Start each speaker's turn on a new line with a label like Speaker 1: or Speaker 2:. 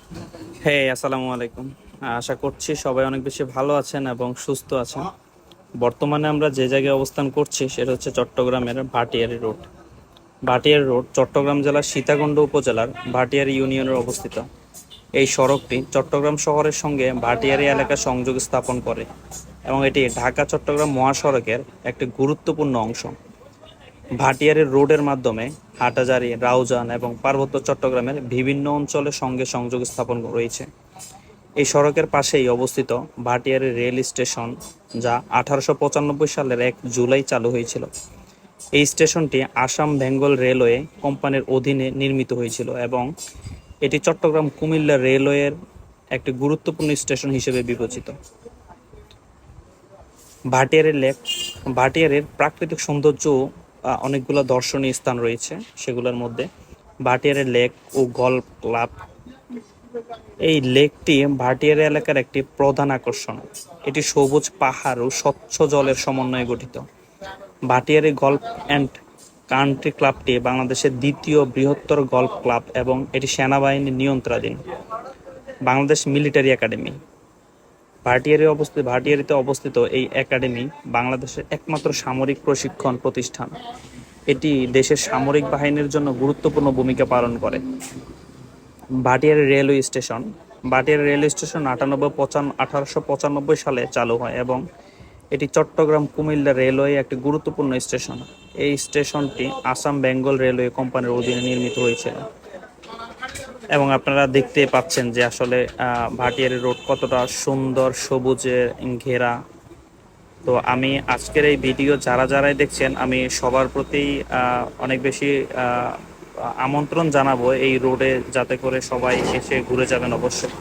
Speaker 1: আসসালামু আলাইকুম। আশা করছি সবাই অনেক বেশি ভালো আছেন এবং সুস্থ আছেন। বর্তমানে আমরা যে জায়গায় অবস্থান করছি সেটা হচ্ছে চট্টগ্রামের ভাটিয়ারি রোড। ভাটিয়ারি রোড চট্টগ্রাম জেলার সীতাকুণ্ড উপজেলার ভাটিয়ারি ইউনিয়নের অবস্থিত। এই সড়কটি চট্টগ্রাম শহরের সঙ্গে ভাটিয়ারি এলাকা সংযোগ স্থাপন করে এবং এটি ঢাকা চট্টগ্রাম মহাসড়কের একটি গুরুত্বপূর্ণ অংশ। ভাটিয়ারি রোডের মাধ্যমে হাটহাজারী, রাউজান এবং পার্বত্য চট্টগ্রামের বিভিন্ন অঞ্চলের সঙ্গে সংযোগ স্থাপন রয়েছে। এই সড়কের পাশেই অবস্থিত ভাটিয়ারি রেল স্টেশন, যা 1895 সালের 1 জুলাই চালু হয়েছিল। এই স্টেশনটি আসাম বেঙ্গল রেলওয়ে কোম্পানির অধীনে নির্মিত হয়েছিল এবং এটি চট্টগ্রাম কুমিল্লা রেলওয়ের একটি গুরুত্বপূর্ণ স্টেশন হিসেবে বিবেচিত। ভাটিয়ারি লেক, ভাটিয়ারির প্রাকৃতিক সৌন্দর্য অনেকগুলো দর্শনীয় স্থান রয়েছে। সেগুলোর মধ্যে ভাটিয়ারি লেক ও গল্ফ ক্লাব। এই লেকটি ভাটিয়ারি এলাকার একটি প্রধান আকর্ষণ। এটি সবুজ পাহাড় ও স্বচ্ছ জলের সমন্বয়ে গঠিত। ভাটিয়ারি গল্ফ অ্যান্ড কান্ট্রি ক্লাবটি বাংলাদেশের দ্বিতীয় বৃহত্তর গল্ফ ক্লাব এবং এটি সেনাবাহিনীর নিয়ন্ত্রণাধীন। বাংলাদেশ মিলিটারি একাডেমি, ভাটিয়ারিতে অবস্থিত এই একাডেমি বাংলাদেশের একমাত্র সামরিক প্রশিক্ষণ প্রতিষ্ঠান। এটি দেশের সামরিক বাহিনীর জন্য গুরুত্বপূর্ণ ভূমিকা পালন করে। Bhatiary railway station, Bhatiary railway station 1895 সালে চালু হয় এবং এটি চট্টগ্রাম কুমিল্লা রেলওয়ে একটি গুরুত্বপূর্ণ স্টেশন। এই স্টেশনটি আসাম বেঙ্গল রেলওয়ে কোম্পানির অধীনে নির্মিত হয়েছিল এবং আপনারা দেখতে পাচ্ছেন যে আসলে ভাটিয়ারি রোড কতটা সুন্দর সবুজে ঘেরা। তো আমি আজকের এই ভিডিও যারাই দেখছেন, আমি সবার প্রতি অনেক বেশি আমন্ত্রণ জানাবো এই রোডে, যাতে করে সবাই এসে ঘুরে যাবেন অবশ্যই।